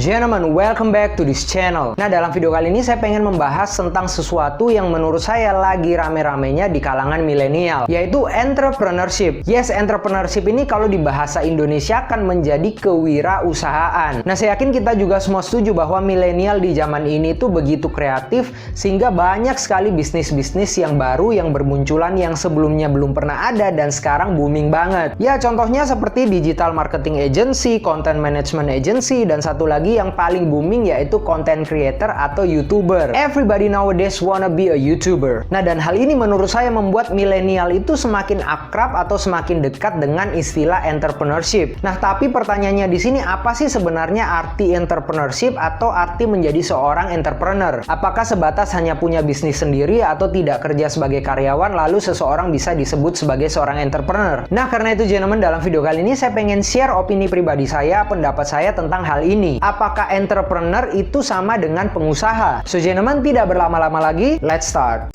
Gentlemen, welcome back to this channel. Nah, dalam video kali ini saya pengen membahas tentang sesuatu yang menurut saya lagi rame-ramenya di kalangan milenial, yaitu entrepreneurship. Yes, entrepreneurship ini kalau di bahasa Indonesia kan menjadi kewirausahaan. Nah, saya yakin kita juga semua setuju bahwa milenial di zaman ini tuh begitu kreatif, sehingga banyak sekali bisnis-bisnis yang baru yang bermunculan yang sebelumnya belum pernah ada dan sekarang booming banget. Ya, contohnya seperti digital marketing agency, content management agency, dan satu lagi yang paling booming yaitu content creator atau YouTuber. Everybody nowadays wanna be a YouTuber. Nah, dan hal ini menurut saya membuat milenial itu semakin akrab atau semakin dekat dengan istilah entrepreneurship. Nah, tapi pertanyaannya di sini, apa sih sebenarnya arti entrepreneurship atau arti menjadi seorang entrepreneur? Apakah sebatas hanya punya bisnis sendiri atau tidak kerja sebagai karyawan lalu seseorang bisa disebut sebagai seorang entrepreneur? Nah, karena itu gentlemen, dalam video kali ini saya pengen share opini pribadi saya, pendapat saya tentang hal ini. Apakah entrepreneur itu sama dengan pengusaha? So gentlemen, tidak berlama-lama lagi, let's start.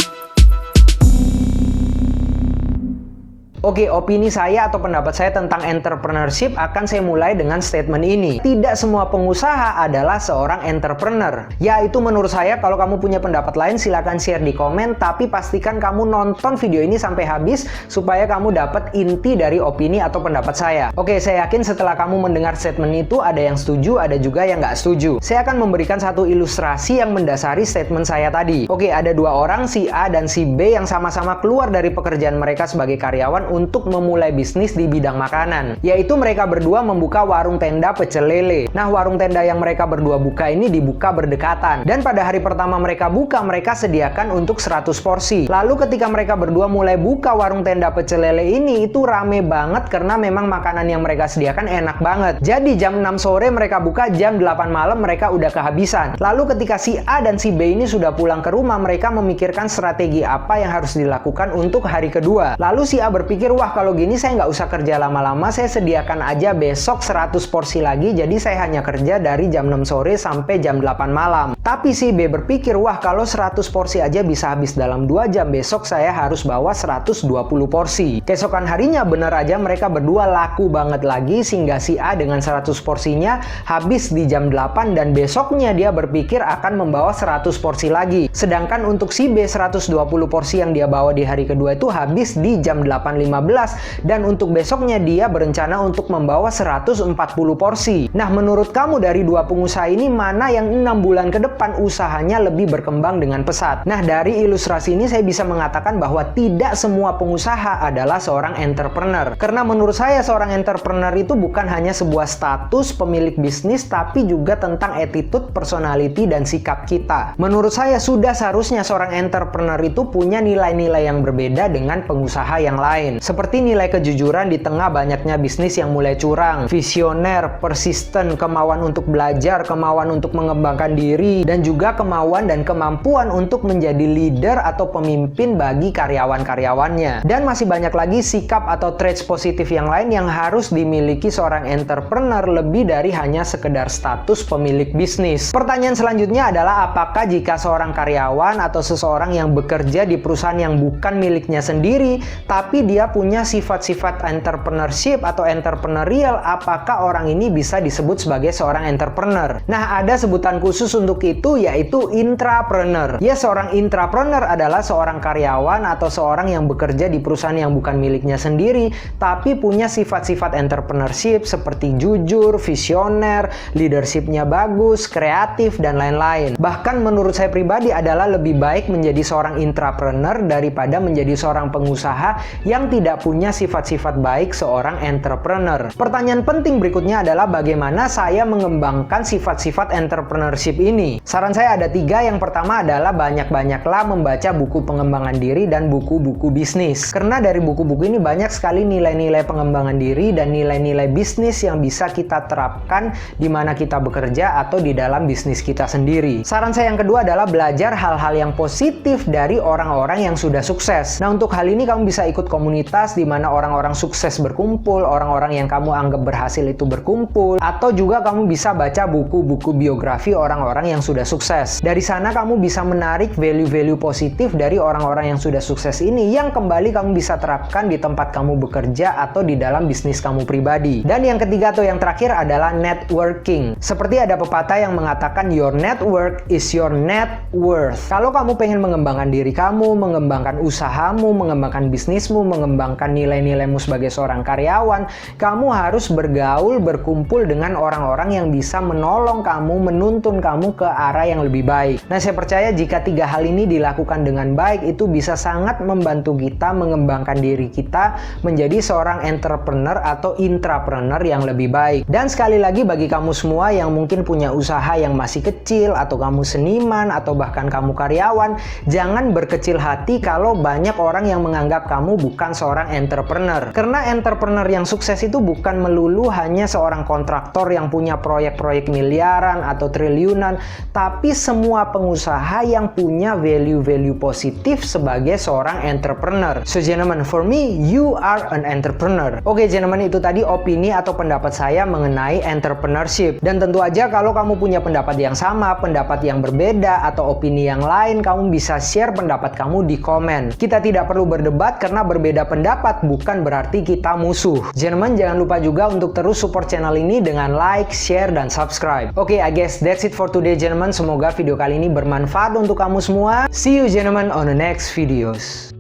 Oke, opini saya atau pendapat saya tentang entrepreneurship akan saya mulai dengan statement ini. Tidak semua pengusaha adalah seorang entrepreneur. Ya, itu menurut saya. Kalau kamu punya pendapat lain silahkan share di komen, tapi pastikan kamu nonton video ini sampai habis supaya kamu dapat inti dari opini atau pendapat saya. Oke, saya yakin setelah kamu mendengar statement itu ada yang setuju, ada juga yang nggak setuju. Saya akan memberikan satu ilustrasi yang mendasari statement saya tadi. Oke, ada dua orang, si A dan si B, yang sama-sama keluar dari pekerjaan mereka sebagai karyawan untuk memulai bisnis di bidang makanan, yaitu mereka berdua membuka warung tenda pecel lele. Nah, warung tenda yang mereka berdua buka ini dibuka berdekatan, dan pada hari pertama mereka buka, mereka sediakan untuk 100 porsi. Lalu ketika mereka berdua mulai buka warung tenda pecel lele ini, itu rame banget karena memang makanan yang mereka sediakan enak banget. Jadi jam 6 sore mereka buka, jam 8 malam mereka udah kehabisan. Lalu ketika si A dan si B ini sudah pulang ke rumah, mereka memikirkan strategi apa yang harus dilakukan untuk hari kedua. Lalu si A berpikir, wah kalau gini saya nggak usah kerja lama-lama, saya sediakan aja besok 100 porsi lagi, jadi saya hanya kerja dari jam 6 sore sampai jam 8 malam. Tapi si B berpikir, wah kalau 100 porsi aja bisa habis dalam 2 jam, besok saya harus bawa 120 porsi. Keesokan harinya bener aja mereka berdua laku banget lagi, sehingga si A dengan 100 porsinya habis di jam 8 dan besoknya dia berpikir akan membawa 100 porsi lagi. Sedangkan untuk si B 120 porsi yang dia bawa di hari kedua itu habis di jam 8.15 dan untuk besoknya dia berencana untuk membawa 140 porsi. Nah, menurut kamu dari dua pengusaha ini mana yang 6 bulan ke depan usahanya lebih berkembang dengan pesat? Nah, dari ilustrasi ini saya bisa mengatakan bahwa tidak semua pengusaha adalah seorang entrepreneur. Karena menurut saya seorang entrepreneur itu bukan hanya sebuah status pemilik bisnis, tapi juga tentang attitude, personality, dan sikap kita. Menurut saya sudah seharusnya seorang entrepreneur itu punya nilai-nilai yang berbeda dengan pengusaha yang lain. Seperti nilai kejujuran di tengah banyaknya bisnis yang mulai curang, visioner, persisten, kemauan untuk belajar, kemauan untuk mengembangkan diri, dan juga kemauan dan kemampuan untuk menjadi leader atau pemimpin bagi karyawan-karyawannya. Dan masih banyak lagi sikap atau traits positif yang lain yang harus dimiliki seorang entrepreneur lebih dari hanya sekedar status pemilik bisnis. Pertanyaan selanjutnya adalah, apakah jika seorang karyawan atau seseorang yang bekerja di perusahaan yang bukan miliknya sendiri, tapi dia punya sifat-sifat entrepreneurship atau entrepreneurial, apakah orang ini bisa disebut sebagai seorang entrepreneur? Nah, ada sebutan khusus untuk itu, yaitu intrapreneur. Ya, seorang intrapreneur adalah seorang karyawan atau seorang yang bekerja di perusahaan yang bukan miliknya sendiri, tapi punya sifat-sifat entrepreneurship seperti jujur, visioner, leadershipnya bagus, kreatif, dan lain-lain. Bahkan menurut saya pribadi adalah lebih baik menjadi seorang intrapreneur daripada menjadi seorang pengusaha yang tidak punya sifat-sifat baik seorang entrepreneur. Pertanyaan penting berikutnya adalah bagaimana saya mengembangkan sifat-sifat entrepreneurship ini. Saran saya ada 3. Yang pertama adalah banyak-banyaklah membaca buku pengembangan diri dan buku-buku bisnis. Karena dari buku-buku ini banyak sekali nilai-nilai pengembangan diri dan nilai-nilai bisnis yang bisa kita terapkan di mana kita bekerja atau di dalam bisnis kita sendiri. Saran saya yang kedua adalah belajar hal-hal yang positif dari orang-orang yang sudah sukses. Nah, untuk hal ini kamu bisa ikut komunitas komunitas di mana orang-orang sukses berkumpul, orang-orang yang kamu anggap berhasil itu berkumpul, atau juga kamu bisa baca buku-buku biografi orang-orang yang sudah sukses. Dari sana kamu bisa menarik value-value positif dari orang-orang yang sudah sukses ini yang kembali kamu bisa terapkan di tempat kamu bekerja atau di dalam bisnis kamu pribadi. Dan yang ketiga atau yang terakhir adalah networking. Seperti ada pepatah yang mengatakan your network is your net worth. Kalau kamu pengen mengembangkan diri kamu, mengembangkan usahamu, mengembangkan bisnismu, mengembangkan nilai-nilaimu sebagai seorang karyawan, kamu harus bergaul, berkumpul dengan orang-orang yang bisa menolong kamu, menuntun kamu ke arah yang lebih baik. Nah, saya percaya jika tiga hal ini dilakukan dengan baik, itu bisa sangat membantu kita mengembangkan diri kita menjadi seorang entrepreneur atau intrapreneur yang lebih baik. Dan sekali lagi bagi kamu semua yang mungkin punya usaha yang masih kecil, atau kamu seniman, atau bahkan kamu karyawan, jangan berkecil hati kalau banyak orang yang menganggap kamu bukan seorang entrepreneur. Karena entrepreneur yang sukses itu bukan melulu hanya seorang kontraktor yang punya proyek-proyek miliaran atau triliunan, tapi semua pengusaha yang punya value-value positif sebagai seorang entrepreneur. So gentlemen, for me, you are an entrepreneur. Oke gentlemen, itu tadi opini atau pendapat saya mengenai entrepreneurship. Dan tentu aja kalau kamu punya pendapat yang sama, pendapat yang berbeda, atau opini yang lain, kamu bisa share pendapat kamu di komen. Kita tidak perlu berdebat karena berbeda pendapat bukan berarti kita musuh. Gentlemen, jangan lupa juga untuk terus support channel ini dengan like, share, dan subscribe. Oke, I guess that's it for today gentlemen. Semoga video kali ini bermanfaat untuk kamu semua. See you gentlemen on the next videos.